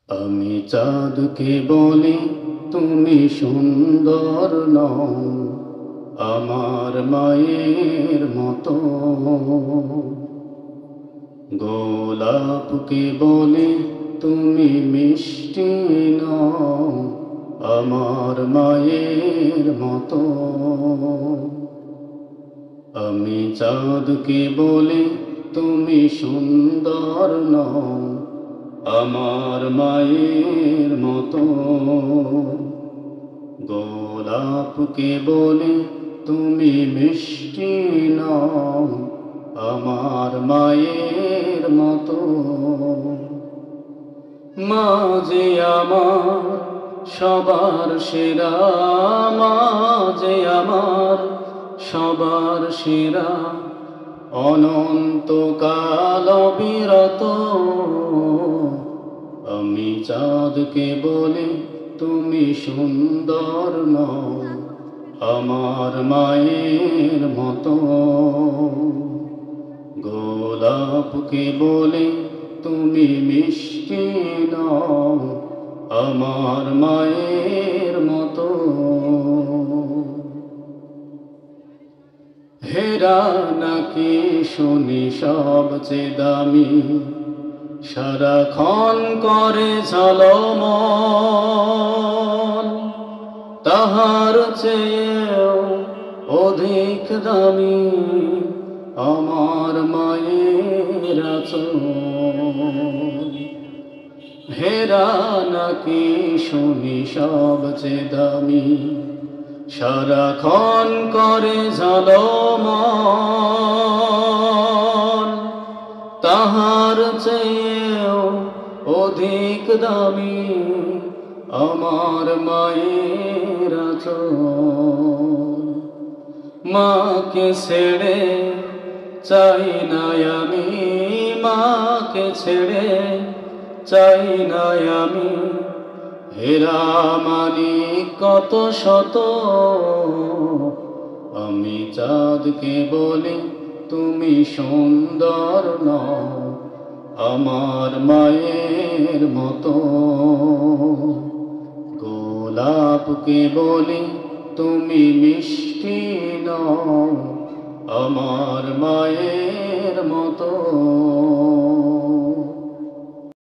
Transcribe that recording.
আমি চাঁদকে বলি তুমি সুন্দর নও, আমার মায়ের মতো। গোলাপকে বলি তুমি মিষ্টি নও, আমার মায়ের মতো। আমি চাঁদকে বলি তুমি সুন্দর নও, আমার মায়ের মতো। গোলাপকে বলি তুমি মিষ্টি নও, আমার মায়ের মতো। মা যে আমার সবার সেরা, মা যে আমার সবার সেরা, অনন্তকাল অবিরত। আমি চাঁদকে বলি তুমি সুন্দর নও, আমার মায়ের মতো। গোলাপকে বলি তুমি মিষ্টি নও, আমার মায়ের মতো। হেরা নাকি শুনি সবচেয়ে দামি, সারাক্ষণ করে ঝলমল, তাহার চেয়েও অধিক দামি আমার মায়ের আঁচল। হেরা নাকি শুনি সবচেয়ে দামি, সারাক্ষণ করে ঝলমল, তাহার চেয়েও অধিক দামি আমার মায়ের আঁচল। মাকে ছেড়ে চাই না আমি, মাকে ছেড়ে চাই না আমি, হেরা মানিক কত শত। আমি চাঁদকে বলি তুমি সুন্দর নও, আমার মায়ের মতো। গোলাপকে বলি তুমি মিষ্টি নও, আমার মায়ের মতো।